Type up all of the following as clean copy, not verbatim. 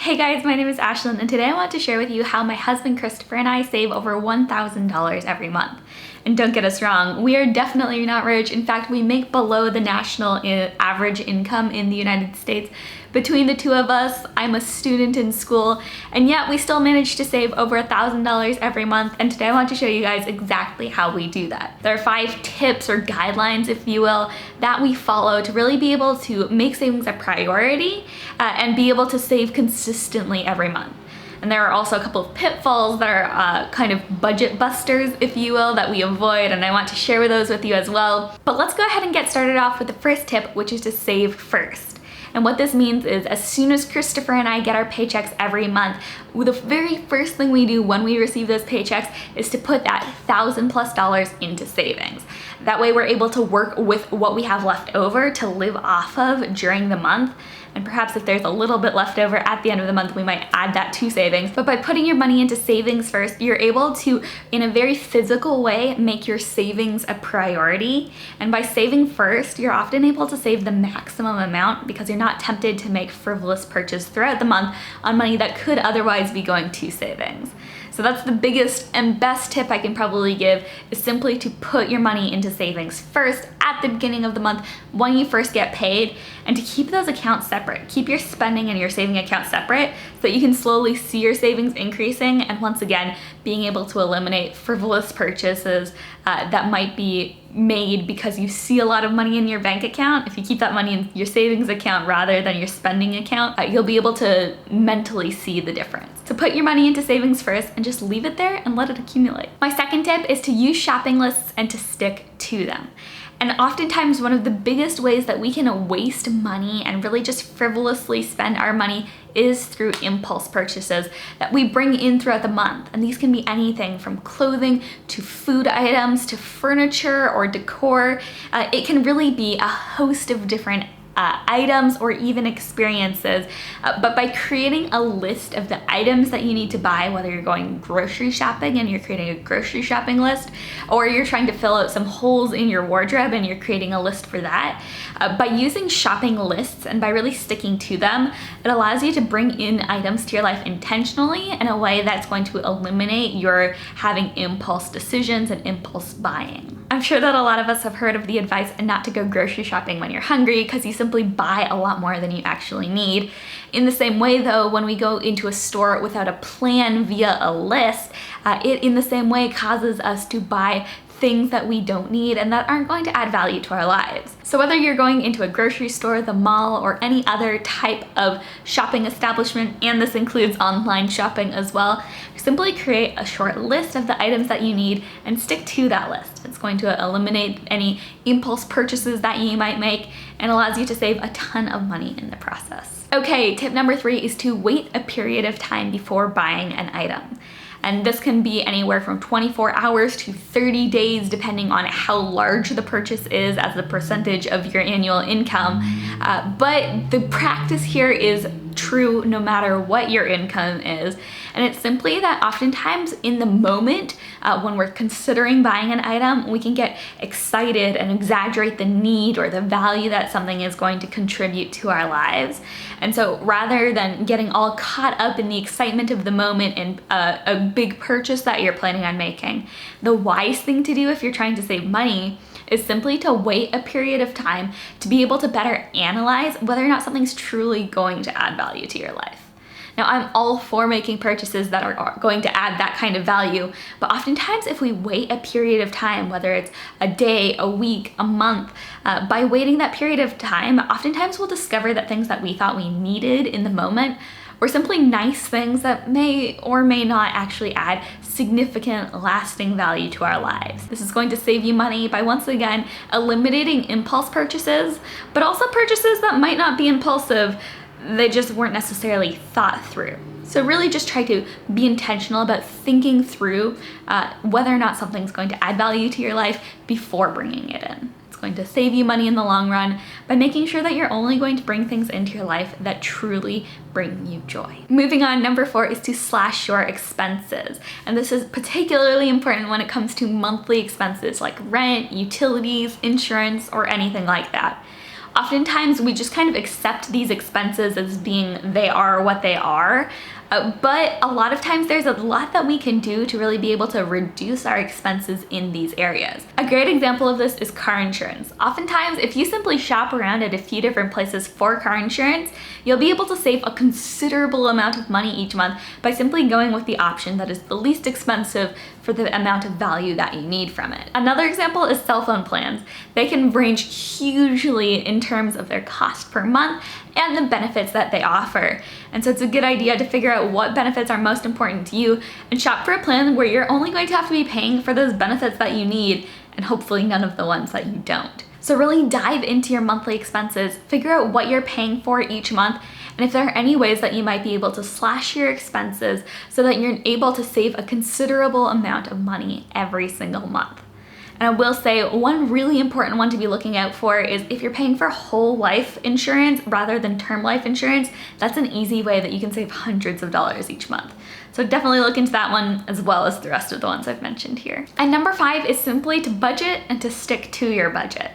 Hey guys, my name is Ashlynne, and today I want to share with you how my husband Christopher and I save over $1,000 every month. And don't get us wrong, we are definitely not rich. In fact, we make below the national average income in the United States. Between the two of us, I'm a student in school, and yet we still manage to save over $1,000 every month. And today I want to show you guys exactly how we do that. There are 5 tips or guidelines, if you will, that we follow to really be able to make savings a priority and be able to save consistently every month. And there are also a couple of pitfalls that are kind of budget busters, if you will, that we avoid, and I want to share those with you as well. But let's go ahead and get started off with the first tip, which is to save first. And what this means is as soon as Christopher and I get our paychecks every month, the very first thing we do when we receive those paychecks is to put that $1,000+ into savings. That way we're able to work with what we have left over to live off of during the month. And perhaps if there's a little bit left over at the end of the month, we might add that to savings. But by putting your money into savings first, you're able to, in a very physical way, make your savings a priority. And by saving first, you're often able to save the maximum amount because you're not tempted to make frivolous purchases throughout the month on money that could otherwise be going to savings. So that's the biggest and best tip I can probably give, is simply to put your money into savings first at the beginning of the month when you first get paid, and to keep those accounts separate. Keep your spending and your saving account separate so that you can slowly see your savings increasing, and once again, being able to eliminate frivolous purchases that might be made because you see a lot of money in your bank account. If you keep that money in your savings account rather than your spending account, you'll be able to mentally see the difference. So put your money into savings first and just leave it there and let it accumulate. My second tip is to use shopping lists and to stick to them. And oftentimes one of the biggest ways that we can waste money and really just frivolously spend our money is through impulse purchases that we bring in throughout the month. And these can be anything from clothing to food items to furniture or decor. It can really be a host of different items or even experiences, but by creating a list of the items that you need to buy, whether you're going grocery shopping and you're creating a grocery shopping list, or you're trying to fill out some holes in your wardrobe and you're creating a list for that, by using shopping lists and by really sticking to them, it allows you to bring in items to your life intentionally in a way that's going to eliminate your having impulse decisions and impulse buying. I'm sure that a lot of us have heard of the advice not to go grocery shopping when you're hungry, because you simply buy a lot more than you actually need. In the same way though, when we go into a store without a plan via a list, it in the same way causes us to buy things that we don't need and that aren't going to add value to our lives. So whether you're going into a grocery store, the mall, or any other type of shopping establishment, and this includes online shopping as well, simply create a short list of the items that you need and stick to that list. It's going to eliminate any impulse purchases that you might make and allows you to save a ton of money in the process. Okay, tip number 3 is to wait a period of time before buying an item. And this can be anywhere from 24 hours to 30 days, depending on how large the purchase is as a percentage of your annual income. But the practice here is true no matter what your income is. And it's simply that oftentimes in the moment, when we're considering buying an item, we can get excited and exaggerate the need or the value that something is going to contribute to our lives. And so rather than getting all caught up in the excitement of the moment and a big purchase that you're planning on making, the wise thing to do if you're trying to save money is simply to wait a period of time to be able to better analyze whether or not something's truly going to add value to your life. Now, I'm all for making purchases that are going to add that kind of value, but oftentimes if we wait a period of time, whether it's a day, a week, a month, by waiting that period of time, oftentimes we'll discover that things that we thought we needed in the moment were simply nice things that may or may not actually add significant lasting value to our lives. This is going to save you money by once again eliminating impulse purchases, but also purchases that might not be impulsive. They just weren't necessarily thought through. So really just try to be intentional about thinking through whether or not something's going to add value to your life before bringing it in. It's going to save you money in the long run by making sure that you're only going to bring things into your life that truly bring you joy. Moving on, number 4 is to slash your expenses. And this is particularly important when it comes to monthly expenses like rent, utilities, insurance, or anything like that. Oftentimes we just kind of accept these expenses as being they are what they are. But a lot of times there's a lot that we can do to really be able to reduce our expenses in these areas. A great example of this is car insurance. Oftentimes, if you simply shop around at a few different places for car insurance, you'll be able to save a considerable amount of money each month by simply going with the option that is the least expensive for the amount of value that you need from it. Another example is cell phone plans. They can range hugely in terms of their cost per month and the benefits that they offer. And so it's a good idea to figure out what benefits are most important to you and shop for a plan where you're only going to have to be paying for those benefits that you need and hopefully none of the ones that you don't. So really dive into your monthly expenses, figure out what you're paying for each month, and if there are any ways that you might be able to slash your expenses so that you're able to save a considerable amount of money every single month. And I will say one really important one to be looking out for is if you're paying for whole life insurance rather than term life insurance, that's an easy way that you can save hundreds of dollars each month. So definitely look into that one as well as the rest of the ones I've mentioned here. And number 5 is simply to budget and to stick to your budget.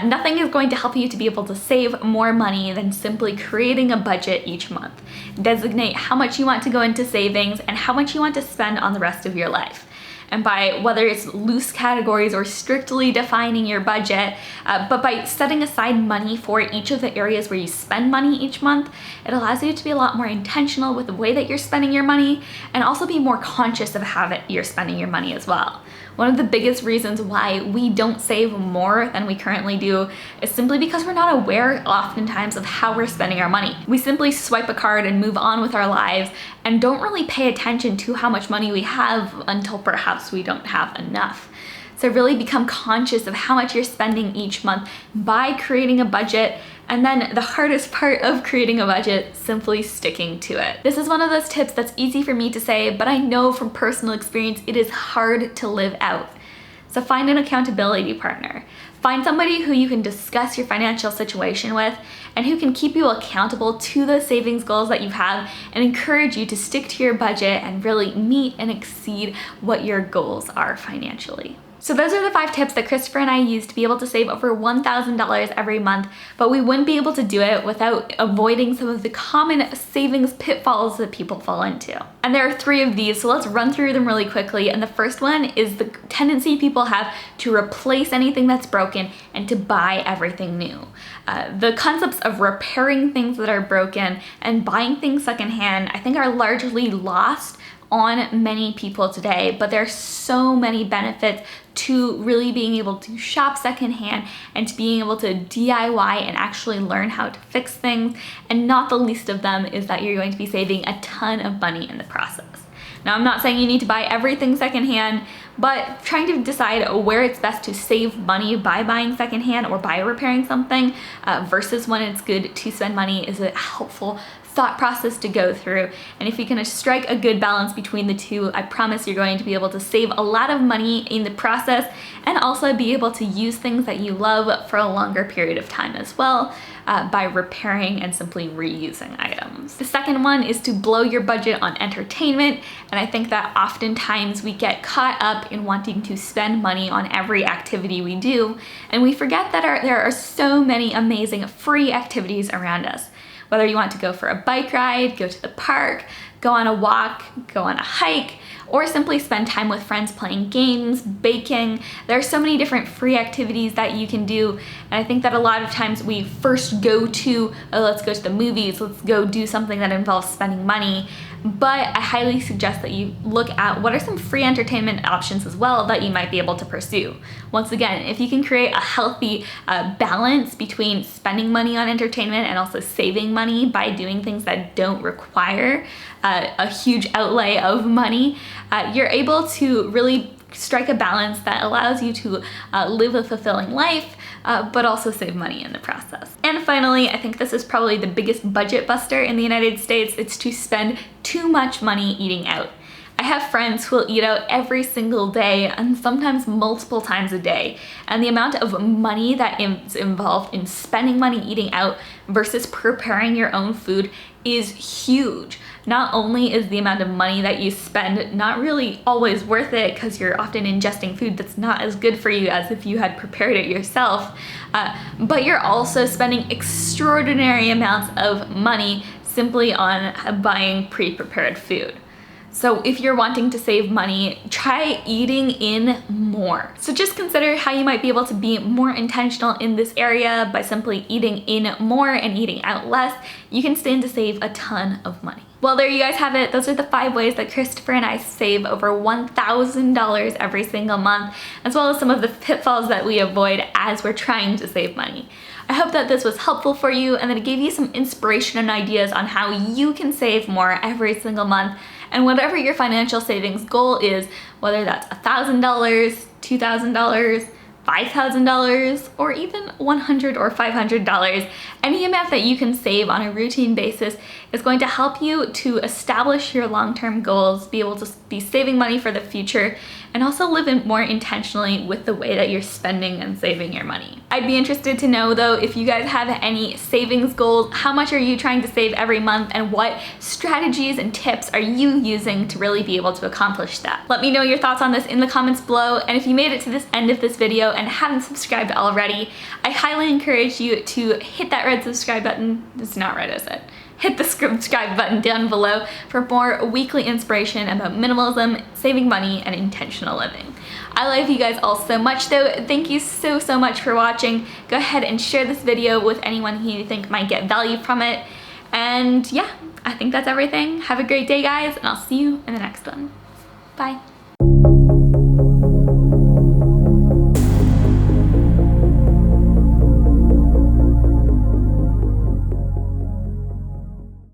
Nothing is going to help you to be able to save more money than simply creating a budget each month. Designate how much you want to go into savings and how much you want to spend on the rest of your life. And by whether it's loose categories or strictly defining your budget, but by setting aside money for each of the areas where you spend money each month, it allows you to be a lot more intentional with the way that you're spending your money and also be more conscious of how you're spending your money as well. One of the biggest reasons why we don't save more than we currently do is simply because we're not aware oftentimes of how we're spending our money. We simply swipe a card and move on with our lives and don't really pay attention to how much money we have until perhaps we don't have enough. So really become conscious of how much you're spending each month by creating a budget, and then the hardest part of creating a budget, simply sticking to it. This is one of those tips that's easy for me to say, but I know from personal experience it is hard to live out. So find an accountability partner. Find somebody who you can discuss your financial situation with and who can keep you accountable to the savings goals that you have and encourage you to stick to your budget and really meet and exceed what your goals are financially. So those are the 5 tips that Christopher and I use to be able to save over $1,000 every month, but we wouldn't be able to do it without avoiding some of the common savings pitfalls that people fall into. And there are 3 of these, so let's run through them really quickly. And the first one is the tendency people have to replace anything that's broken and to buy everything new. The concepts of repairing things that are broken and buying things secondhand, I think, are largely lost on many people today, but there are so many benefits to really being able to shop secondhand and to being able to DIY and actually learn how to fix things. And not the least of them is that you're going to be saving a ton of money in the process. Now, I'm not saying you need to buy everything secondhand, but trying to decide where it's best to save money by buying secondhand or by repairing something versus when it's good to spend money is a helpful thought process to go through. And if you can strike a good balance between the two, I promise you're going to be able to save a lot of money in the process and also be able to use things that you love for a longer period of time as well by repairing and simply reusing items. The second one is to blow your budget on entertainment, and I think that oftentimes we get caught up in wanting to spend money on every activity we do, and we forget that there are so many amazing free activities around us. Whether you want to go for a bike ride, go to the park, go on a walk, go on a hike, or simply spend time with friends playing games, baking. There are so many different free activities that you can do, and I think that a lot of times we first go to, oh, let's go to the movies, let's go do something that involves spending money, but I highly suggest that you look at what are some free entertainment options as well that you might be able to pursue. Once again, if you can create a healthy balance between spending money on entertainment and also saving money by doing things that don't require a huge outlay of money, you're able to really strike a balance that allows you to live a fulfilling life, but also save money in the process. And finally, I think this is probably the biggest budget buster in the United States. It's to spend too much money eating out. I have friends who will eat out every single day and sometimes multiple times a day. And the amount of money that is involved in spending money eating out versus preparing your own food is huge. not only is the amount of money that you spend not really always worth it because you're often ingesting food that's not as good for you as if you had prepared it yourself, but you're also spending extraordinary amounts of money simply on buying pre-prepared food. So if you're wanting to save money, try eating in more. So just consider how you might be able to be more intentional in this area by simply eating in more and eating out less. You can stand to save a ton of money. Well, there you guys have it. Those are the 5 ways that Christopher and I save over $1,000 every single month, as well as some of the pitfalls that we avoid as we're trying to save money. I hope that this was helpful for you and that it gave you some inspiration and ideas on how you can save more every single month. And whatever your financial savings goal is, whether that's $1,000, $2,000, $5,000, or even $100 or $500, any amount that you can save on a routine basis is going to help you to establish your long-term goals, be able to be saving money for the future, and also live more intentionally with the way that you're spending and saving your money. I'd be interested to know though if you guys have any savings goals, how much are you trying to save every month, and what strategies and tips are you using to really be able to accomplish that? Let me know your thoughts on this in the comments below, and if you made it to this end of this video and haven't subscribed already, I highly encourage you to hit that red subscribe button. It's not red, is it? Hit the subscribe button down below for more weekly inspiration about minimalism, saving money, and intentional living. I love you guys all so much though. Thank you so much for watching. Go ahead and share this video with anyone who you think might get value from it. And yeah, I think that's everything. Have a great day, guys, and I'll see you in the next one. Bye.